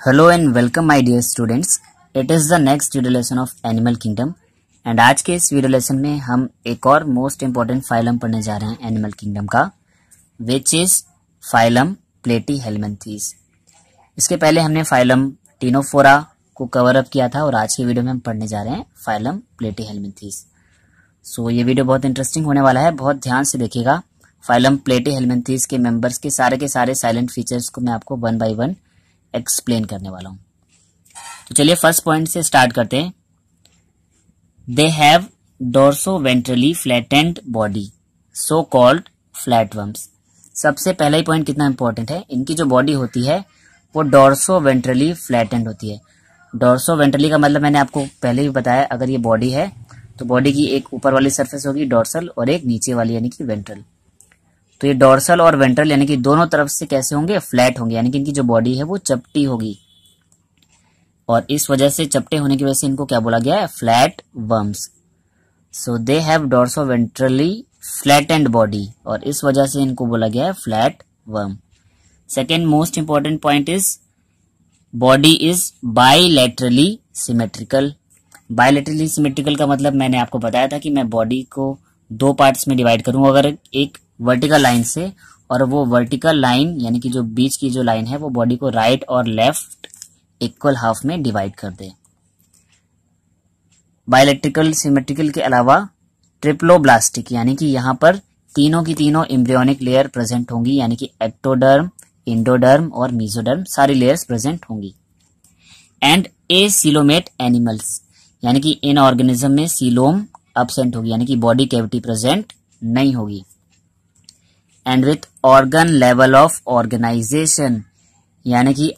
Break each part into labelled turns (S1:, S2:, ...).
S1: Hello and welcome my dear students. It is the next video lesson of animal kingdom and आज के इस video lesson में हम एक और मोस्ट इंपॉर्टेंट फाइलम पढ़ने जा रहे हैं एनिमल किंगडम का, विच इज फाइलम प्लेटीहेल्मिन्थीज। इसके पहले हमने फाइलम टिनोफोरा को कवर अप किया था और आज की वीडियो में हम पढ़ने जा रहे हैं फाइलम प्लेटीहेल्मिन्थीज। सो ये वीडियो बहुत इंटरेस्टिंग होने वाला है, बहुत ध्यान से देखिएगा। फाइलम प्लेटीहेल्मिन्थीज के मेंबर्स के सारे साइलेंट फीचर्स को मैं आपको वन बाय वन एक्सप्लेन करने वाला हूं। तो चलिए फर्स्ट पॉइंट से स्टार्ट करते हैं। They have dorsoventrally flattened body so called flatworms. सबसे पहला ही पॉइंट कितना इंपॉर्टेंट है, इनकी जो बॉडी होती है वो डोर्सोवेंट्रली फ्लैटेंड होती है। डोर्सोवेंट्रली का मतलब मैंने आपको पहले भी बताया, अगर ये बॉडी है तो बॉडी की एक ऊपर वाली सरफेस होगी डोर्सल और एक नीचे वाली यानी कि वेंट्रल। तो ये डोर्सल और वेंट्रल यानी कि दोनों तरफ से कैसे होंगे, फ्लैट होंगे, यानी कि इनकी जो बॉडी है वो चपटी होगी और इस वजह से चपटे होने की वजह से इनको क्या बोला गया है, flat worms. So they have dorsoventrally flattened body और इस वजह से इनको बोला गया है flat worm. Second most important point is body is bilaterally symmetrical. Bilaterally symmetrical का मतलब मैंने आपको बताया था कि मैं बॉडी को दो पार्ट्स में डिवाइड करूंगा, अगर एक वर्टिकल लाइन से और वो वर्टिकल लाइन यानी कि जो बीच की जो लाइन है वो बॉडी को राइट और लेफ्ट इक्वल हाफ में डिवाइड कर दे। बायलैटरल सिमेट्रिकल के अलावा ट्रिप्लोब्लास्टिक यानी कि यहाँ पर तीनों की तीनों एम्ब्रियोनिक लेयर प्रेजेंट होंगी, यानी कि एक्टोडर्म, इंडोडर्म और मीजोडर्म सारी लेयर्स प्रेजेंट होंगी। एंड एसिलोमेट एनिमल्स यानी कि इन ऑर्गेनिज्म में सीलोम अब्सेंट होगी, यानी कि बॉडी कैविटी प्रेजेंट नहीं होगी। And with organ level of organization यानी कि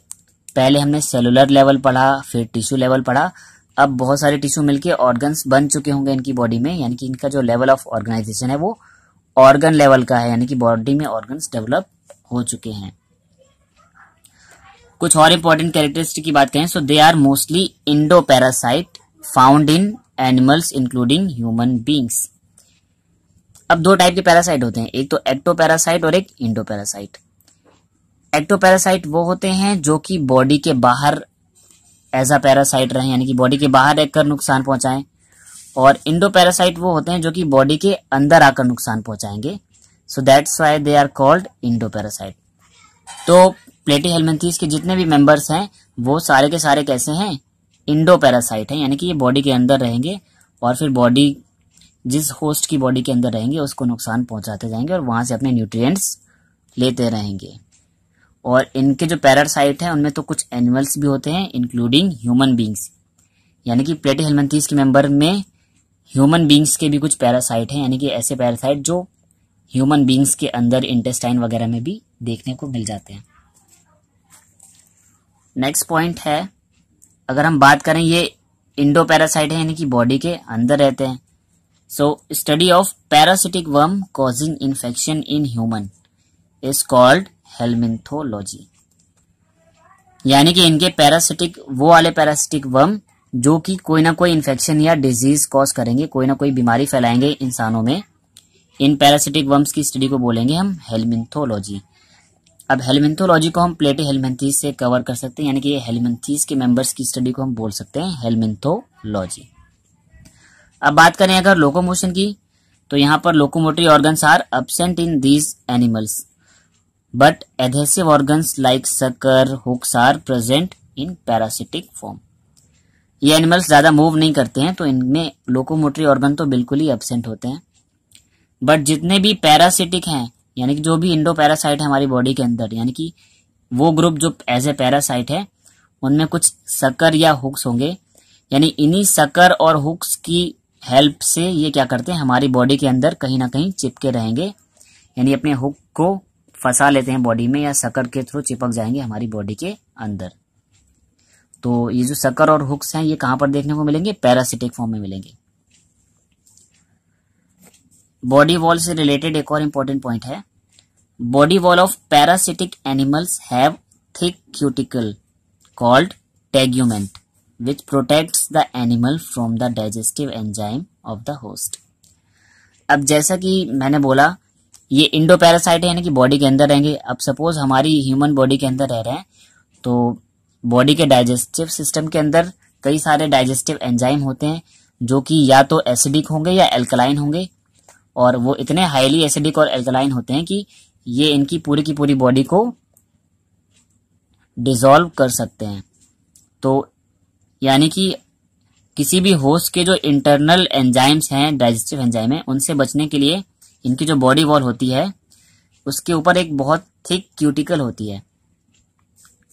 S1: पहले हमने सेलुलर लेवल पढ़ा, फिर टिश्यू लेवल पढ़ा, अब बहुत सारे टिश्यू मिलके ऑर्गन्स बन चुके होंगे इनकी बॉडी में, यानी कि इनका जो लेवल ऑफ ऑर्गेनाइजेशन है वो ऑर्गन लेवल का है, यानी कि बॉडी में ऑर्गन्स डेवलप हो चुके हैं। कुछ और इंपॉर्टेंट कैरेक्टरिस्टिक की बात करें तो they are mostly endoparasite found in animals including human beings. अब दो टाइप के पैरासाइट होते हैं, एक तो एक्टो पैरासाइट और एक इंडो पैरासाइट। एक्टो पैरासाइट वो होते हैं जो कि बॉडी के बाहर एज अ पैरासाइट रहे, यानी कि बॉडी के बाहर रहकर नुकसान पहुंचाएं, और इंडो पैरासाइट वो होते हैं जो कि बॉडी के अंदर आकर नुकसान पहुंचाएंगे। So that's why they are called endoparasite. तो प्लेटीहेल्मिन्थीज के जितने भी मेंबर्स हैं वो सारे के सारे कैसे हैं, इंडो पैरासाइट हैं, यानी कि ये बॉडी के अंदर रहेंगे और फिर बॉडी जिस होस्ट की बॉडी के अंदर रहेंगे उसको नुकसान पहुंचाते जाएंगे और वहां से अपने न्यूट्रिएंट्स लेते रहेंगे। और इनके जो पैरासाइट है उनमें तो कुछ एनिमल्स भी होते हैं इंक्लूडिंग ह्यूमन बींग्स, यानी कि प्लेटीहेल्मिन्थीज के मेंबर में ह्यूमन बींग्स के भी कुछ पैरासाइट हैं, यानी कि ऐसे पैरासाइट जो ह्यूमन बींग्स के अंदर इंटेस्टाइन वगैरह में भी देखने को मिल जाते हैं। नेक्स्ट पॉइंट है, अगर हम बात करें ये इंडो पैरासाइट है यानी कि बॉडी के अंदर रहते हैं। So, study of parasitic worm causing infection in human is called helminthology। यानी कि इनके पैरासिटिक वो वाले पैरासिटिक वर्म जो कि कोई ना कोई इन्फेक्शन या डिजीज कॉज करेंगे, कोई ना कोई बीमारी फैलाएंगे इंसानों में, इन पैरासिटिक वर्म्स की स्टडी को बोलेंगे हम हेल्मिंथोलॉजी। अब हेल्मिंथोलॉजी को हम प्लेटीहेल्मिन्थीज से कवर कर सकते हैं, यानी कि हेल्मिंथीज के मेंबर्स की स्टडी को हम बोल सकते हैं हेल्मिंथोलॉजी। अब बात करें अगर लोकोमोशन की, तो यहाँ पर locomotory organs are absent in these animals but adhesive organs like sucker hooks are present in parasitic form. ये एनिमल्स ज्यादा मूव नहीं करते हैं तो इनमें लोकोमोटरी ऑर्गन तो बिल्कुल ही एब्सेंट होते हैं, बट जितने भी पैरासिटिक हैं यानी कि जो भी इंडो पैरासाइट है हमारी बॉडी के अंदर, यानी कि वो ग्रुप जो एज ए पैरासाइट है उनमें कुछ सकर या हुक्स होंगे, यानी इन्हीं सकर और हुक्स की हेल्प से ये क्या करते हैं, हमारी बॉडी के अंदर कहीं ना कहीं चिपके रहेंगे, यानी अपने हुक को फंसा लेते हैं बॉडी में या सकर के थ्रू चिपक जाएंगे हमारी बॉडी के अंदर। तो ये जो सकर और हुक्स हैं ये कहां पर देखने को मिलेंगे, पैरासिटिक फॉर्म में मिलेंगे। बॉडी वॉल से रिलेटेड एक और इंपॉर्टेंट पॉइंट है, body wall of parasitic animals have thick cuticle called tegument which protects the animal from the digestive enzyme of the host। अब जैसा कि मैंने बोला ये इंडो पैरासाइट है यानी कि बॉडी के अंदर रहेंगे। अब सपोज हमारी ह्यूमन बॉडी के अंदर रह रहे हैं तो बॉडी के डाइजेस्टिव सिस्टम के अंदर कई सारे डाइजेस्टिव एंजाइम होते हैं जो कि या तो एसिडिक होंगे या एल्कलाइन होंगे, और वो इतने हाईली एसिडिक और एल्कलाइन होते हैं कि ये इनकी पूरी की पूरी बॉडी को डिसॉल्व कर सकते हैं। तो यानी कि किसी भी होस्ट के जो इंटरनल एंजाइम्स हैं, डाइजेस्टिव एंजाइम है, उनसे बचने के लिए इनकी जो बॉडी वॉल होती है उसके ऊपर एक बहुत थिक क्यूटिकल होती है,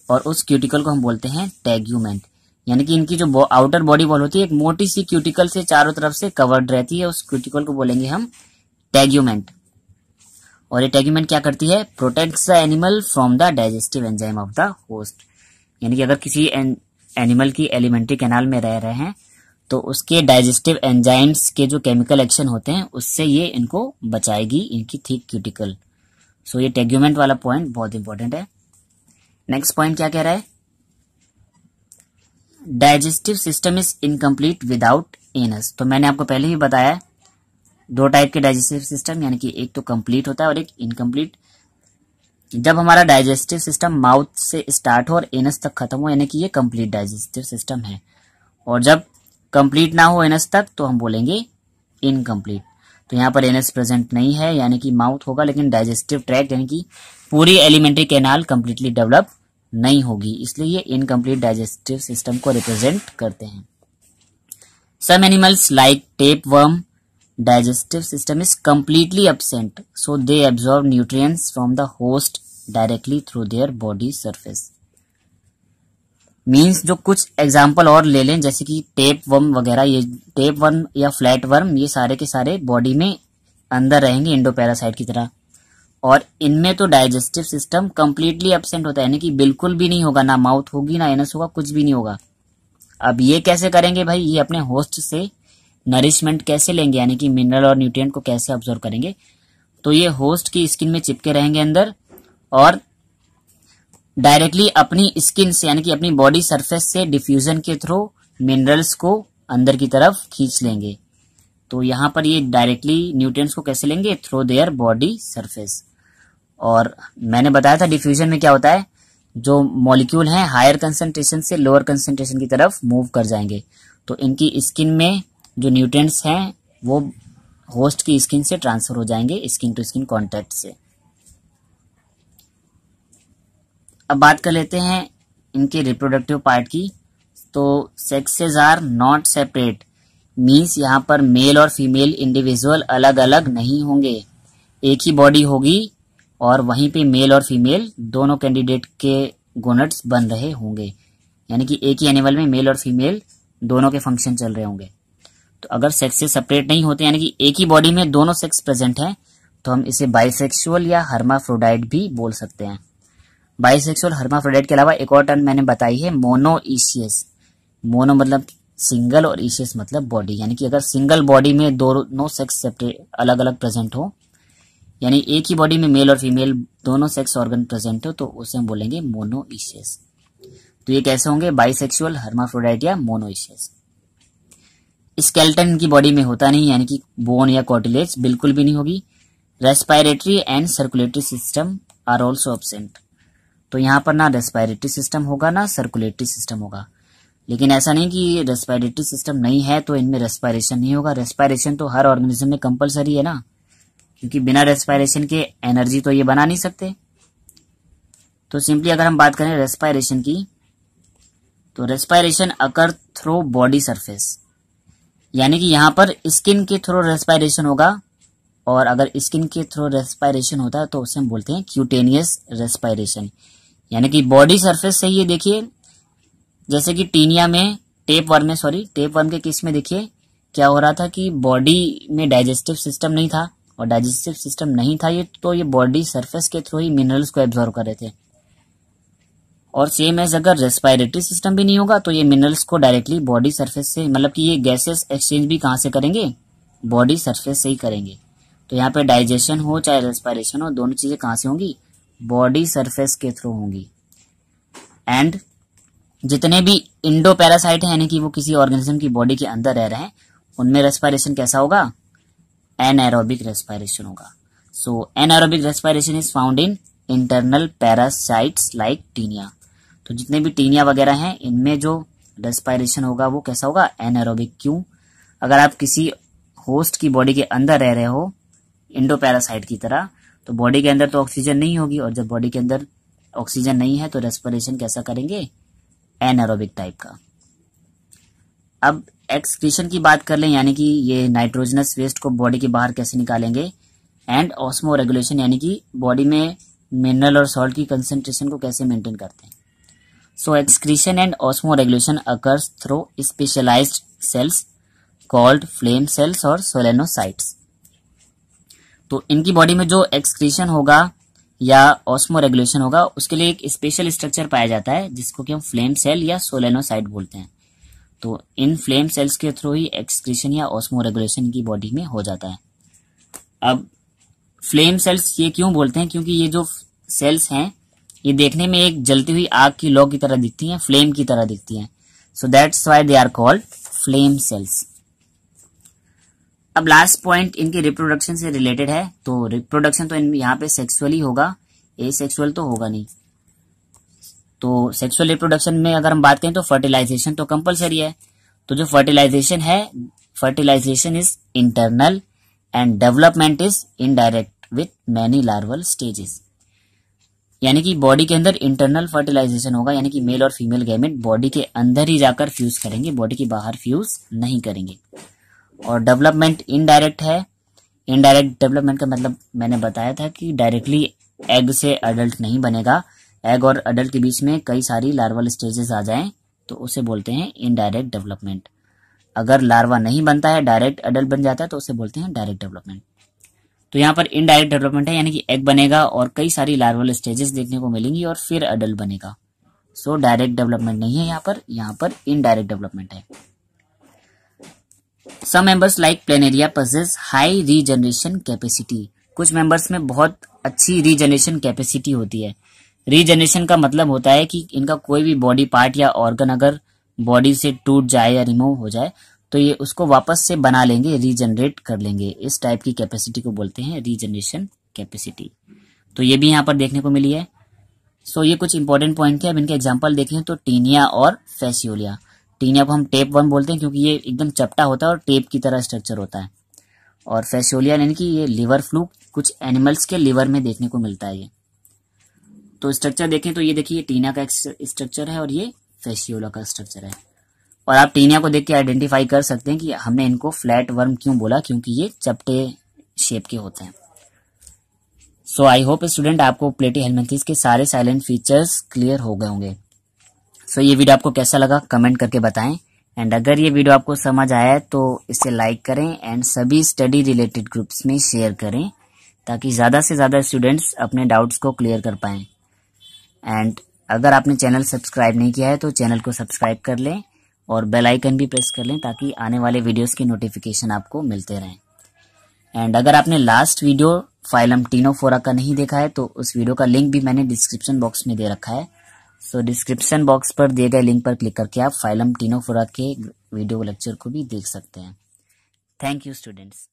S1: और उस क्यूटिकल को हम बोलते हैं टेग्यूमेंट। यानी कि इनकी जो आउटर बॉडी वॉल होती है एक मोटी सी क्यूटिकल से चारों तरफ से कवर्ड रहती है, उस क्यूटिकल को बोलेंगे हम टेग्यूमेंट। और ये टेग्यूमेंट क्या करती है? Protects the animal from the digestive enzyme of the host. यानी कि अगर किसी एनिमल की एलिमेंट्री कैनाल में रह रहे हैं तो उसके डाइजेस्टिव एंजाइम्स के जो केमिकल एक्शन होते हैं उससे ये इनको बचाएगी, इनकी थिक क्यूटिकल। सो ये टेग्यूमेंट वाला पॉइंट बहुत इंपॉर्टेंट है। नेक्स्ट पॉइंट क्या कह रहा है? Digestive system is incomplete without anus. तो मैंने आपको पहले ही बताया दो टाइप के डाइजेस्टिव सिस्टम, यानी कि एक तो कंप्लीट होता है और एक इनकम्प्लीट। जब हमारा डाइजेस्टिव सिस्टम माउथ से स्टार्ट हो और एनस तक खत्म हो, यानी कि ये कंप्लीट डाइजेस्टिव सिस्टम है। और जब कंप्लीट ना हो एनस तक तो हम बोलेंगे इनकम्प्लीट। तो यहाँ पर एनस प्रेजेंट नहीं है, यानी कि माउथ होगा, लेकिन डाइजेस्टिव ट्रैक्ट यानी कि पूरी एलिमेंट्री कैनाल कंप्लीटली डेवलप नहीं होगी, इसलिए ये इनकम्प्लीट डाइजेस्टिव सिस्टम को रिप्रेजेंट करते हैं। Some animals like tapeworm digestive system is completely absent, so they absorb nutrients from the host directly through their body surface. Means जो कुछ एग्जाम्पल और ले लें, जैसे कि टेप वर्म वगैरह, ये टेप वर्म या फ्लैट वर्म, ये सारे के सारे बॉडी में अंदर रहेंगे इंडोपैरासाइट की तरह, और इनमें तो डाइजेस्टिव सिस्टम कंप्लीटली एब्सेंट होता है, यानी कि बिल्कुल भी नहीं होगा, ना माउथ होगी ना एनस होगा, कुछ भी नहीं होगा। अब ये कैसे करेंगे भाई? ये अपने होस्ट से नरिशमेंट कैसे लेंगे, यानी कि मिनरल और न्यूट्रिएंट को कैसे ऑब्जर्व करेंगे? तो ये होस्ट की स्किन में चिपके रहेंगे अंदर, और डायरेक्टली अपनी स्किन से यानी कि अपनी बॉडी सरफेस से डिफ्यूजन के थ्रू मिनरल्स को अंदर की तरफ खींच लेंगे। तो यहाँ पर ये डायरेक्टली न्यूट्रिएंट्स को कैसे लेंगे? Through their body surface. और मैंने बताया था डिफ्यूजन में क्या होता है, जो मॉलिक्यूल हैं हायर कंसंट्रेशन से लोअर कंसंट्रेशन की तरफ मूव कर जाएंगे। तो इनकी स्किन में जो न्यूट्रिएंट्स हैं वो होस्ट की स्किन से ट्रांसफर हो जाएंगे स्किन टू स्किन कांटेक्ट से। अब बात कर लेते हैं इनके रिप्रोडक्टिव पार्ट की। तो sexes are not separate, means यहाँ पर मेल और फीमेल इंडिविजुअल अलग अलग नहीं होंगे, एक ही बॉडी होगी और वहीं पे मेल और फीमेल दोनों कैंडिडेट के गोनट्स बन रहे होंगे, यानी कि एक ही एनिमल में मेल और फीमेल दोनों के फंक्शन चल रहे होंगे। तो अगर सेक्स से सेपरेट नहीं होते, यानी कि एक ही बॉडी में दोनों सेक्स प्रेजेंट हैं, तो हम इसे बाइसेक्सुअल या हर्माफ्रोडाइट भी बोल सकते हैं। बाइसेक्सुअल, हर्माफ्रोडाइट के अलावा एक और टर्म मैंने बताई है मोनोइशियस। मोनो मतलब सिंगल और इशियस मतलब बॉडी, यानी कि अगर सिंगल बॉडी में दोनों सेक्स सेपरेट अलग अलग प्रेजेंट हो, यानी एक ही बॉडी में मेल और फीमेल दोनों सेक्स ऑर्गन प्रेजेंट हो, तो उसे हम बोलेंगे मोनोइशियस। तो ये कैसे होंगे? बाइसेक्सुअल, हर्माफ्रोडाइट या मोनोइशियस। स्केलेटन की बॉडी में होता नहीं, यानी कि बोन या कार्टिलेज बिल्कुल भी नहीं होगी। Respiratory and circulatory system are also absent. तो यहाँ पर ना रेस्पिरेटरी सिस्टम होगा ना सर्कुलेटरी सिस्टम होगा। लेकिन ऐसा नहीं कि रेस्पिरेटरी सिस्टम नहीं है तो इनमें रेस्पिरेशन नहीं होगा। रेस्पिरेशन तो हर ऑर्गेनिज्म में कंपलसरी है ना, क्योंकि बिना रेस्पिरेशन के एनर्जी तो ये बना नहीं सकते। तो सिंपली अगर हम बात करें रेस्पिरेशन की, तो रेस्पिरेशन अकर थ्रू बॉडी सरफेस, यानी कि यहाँ पर स्किन के थ्रू रेस्पिरेशन होगा, और अगर स्किन के थ्रू रेस्पिरेशन होता है तो उसे हम बोलते हैं क्यूटेनियस रेस्पिरेशन। यानी कि बॉडी सरफेस से ये देखिए, जैसे कि टीनिया में टेप वर्म के केस में देखिए क्या हो रहा था कि बॉडी में डाइजेस्टिव सिस्टम नहीं था, और डाइजेस्टिव सिस्टम नहीं था ये, तो ये बॉडी सरफेस के थ्रू ही मिनरल्स को एब्जॉर्व कर रहे थे। और सेम एज अगर रेस्पिरेटरी सिस्टम भी नहीं होगा तो ये मिनरल्स को डायरेक्टली बॉडी सरफेस से, मतलब कि ये गैसेस एक्सचेंज भी कहाँ से करेंगे? बॉडी सरफेस से ही करेंगे। तो यहाँ पे डाइजेशन हो चाहे रेस्पिरेशन हो, दोनों चीजें कहाँ से होंगी? बॉडी सरफेस के थ्रू होंगी। एंड जितने भी इंडो पैरासाइट हैं, यानी कि वो किसी ऑर्गेनिज्म की बॉडी के अंदर रह रहे हैं, उनमें रेस्पिरेशन कैसा होगा? एनाएरोबिक रेस्पिरेशन होगा। So anaerobic respiration is found in internal parasites like Taenia. तो जितने भी टीनिया वगैरह हैं इनमें जो रेस्पिरेशन होगा वो कैसा होगा, एनारोबिक। क्यों? अगर आप किसी होस्ट की बॉडी के अंदर रह रहे हो इंडोपैरासाइट की तरह, तो बॉडी के अंदर तो ऑक्सीजन नहीं होगी, और जब बॉडी के अंदर ऑक्सीजन नहीं है तो रेस्पिरेशन कैसा करेंगे, एनारोबिक टाइप का। अब एक्सक्रीशन की बात कर लें, यानी कि ये नाइट्रोजनस वेस्ट को बॉडी के बाहर कैसे निकालेंगे, एंड ऑस्मो रेगुलेशन, यानी कि बॉडी में मिनरल और सॉल्ट की कंसेंट्रेशन को कैसे मेंटेन करते हैं। So excretion and osmoregulation occurs through specialized cells called flame cells और सोलेनोसाइट्स। तो इनकी बॉडी में जो एक्सक्रीशन होगा या ऑस्मो रेगुलेशन होगा उसके लिए एक स्पेशल स्ट्रक्चर पाया जाता है जिसको कि हम फ्लेम सेल या सोलेनोसाइट बोलते हैं। तो इन फ्लेम सेल्स के थ्रू ही एक्सक्रीशन या ऑस्मो रेगुलेशन की बॉडी में हो जाता है। अब फ्लेम सेल्स ये क्यों बोलते हैं, क्योंकि ये जो सेल्स हैं ये देखने में एक जलती हुई आग की लौ की तरह दिखती हैं, फ्लेम की तरह दिखती हैं। So that's why they are called flame cells. अब लास्ट पॉइंट इनके रिप्रोडक्शन से रिलेटेड है। तो रिप्रोडक्शन तो यहाँ पे सेक्सुअली होगा, एसेक्सुअल तो होगा नहीं। तो सेक्सुअल रिप्रोडक्शन में अगर हम बात करें तो फर्टिलाइजेशन तो कंपलसरी है। तो जो फर्टिलाइजेशन है, fertilization is internal and development is indirect with many larval stages. यानी कि बॉडी के अंदर इंटरनल फर्टिलाइजेशन होगा, यानी कि मेल और फीमेल गैमेट बॉडी के अंदर ही जाकर फ्यूज करेंगे, बॉडी के बाहर फ्यूज नहीं करेंगे। और डेवलपमेंट इनडायरेक्ट है। इनडायरेक्ट डेवलपमेंट का मतलब मैंने बताया था कि डायरेक्टली एग से अडल्ट नहीं बनेगा, एग और अडल्ट के बीच में कई सारी लार्वल स्टेजेस आ जाएं तो उसे बोलते हैं इनडायरेक्ट डेवलपमेंट। अगर लार्वा नहीं बनता है, डायरेक्ट अडल्ट बन जाता है तो उसे बोलते हैं डायरेक्ट डेवलपमेंट। तो यहाँ पर इनडायरेक्ट डेवलपमेंट है, यानी कि एग बनेगा और कई सारी लार्वल स्टेजेस देखने को मिलेंगी और फिर अडल्ट बनेगा। सो डायरेक्ट डेवलपमेंट नहीं है यहाँ पर इनडायरेक्ट डेवलपमेंट है। Some members like planaria possess high regeneration capacity. कुछ मेंबर्स में बहुत अच्छी रीजनरेशन कैपेसिटी होती है। रीजनरेशन का मतलब होता है कि इनका कोई भी बॉडी पार्ट या ऑर्गन अगर बॉडी से टूट जाए या रिमूव हो जाए तो ये उसको वापस से बना लेंगे, रीजनरेट कर लेंगे। इस टाइप की कैपेसिटी को बोलते हैं रीजनरेशन कैपेसिटी। तो ये भी यहाँ पर देखने को मिली है। सो ये कुछ इंपॉर्टेंट पॉइंट थे। अब इनके एग्जाम्पल देखें तो टीनिया और फैसियोलिया। टीनिया को हम टेप वर्म बोलते हैं क्योंकि ये एकदम चपटा होता है और टेप की तरह स्ट्रक्चर होता है। और फैसियोलिया यानी कि ये लिवर फ्लूक, कुछ एनिमल्स के लिवर में देखने को मिलता है ये। तो स्ट्रक्चर देखें तो ये देखिए टीनिया का स्ट्रक्चर है और ये फैसियोला का स्ट्रक्चर है। और आप टीनिया को देख के आइडेंटिफाई कर सकते हैं कि हमने इनको फ्लैट वर्म क्यों बोला, क्योंकि ये चपटे शेप के होते हैं। सो आई होप स्टूडेंट आपको प्लेटीहेल्मिन्थेस के सारे साइलेंट फीचर्स क्लियर हो गए होंगे। सो ये वीडियो आपको कैसा लगा कमेंट करके बताएं। एंड अगर ये वीडियो आपको समझ आया तो इसे लाइक करें एंड सभी स्टडी रिलेटेड ग्रुप्स में शेयर करें ताकि ज़्यादा से ज़्यादा स्टूडेंट्स अपने डाउट्स को क्लियर कर पाएं। एंड अगर आपने चैनल सब्सक्राइब नहीं किया है तो चैनल को सब्सक्राइब कर लें और बेल आइकन भी प्रेस कर लें ताकि आने वाले वीडियोस की नोटिफिकेशन आपको मिलते रहें। एंड अगर आपने लास्ट वीडियो फाइलम टीनोफोरा का नहीं देखा है तो उस वीडियो का लिंक भी मैंने डिस्क्रिप्शन बॉक्स में दे रखा है। सो डिस्क्रिप्शन बॉक्स पर दिए गए लिंक पर क्लिक करके आप फाइलम टीनोफोरा के वीडियो लेक्चर को भी देख सकते हैं। Thank you students.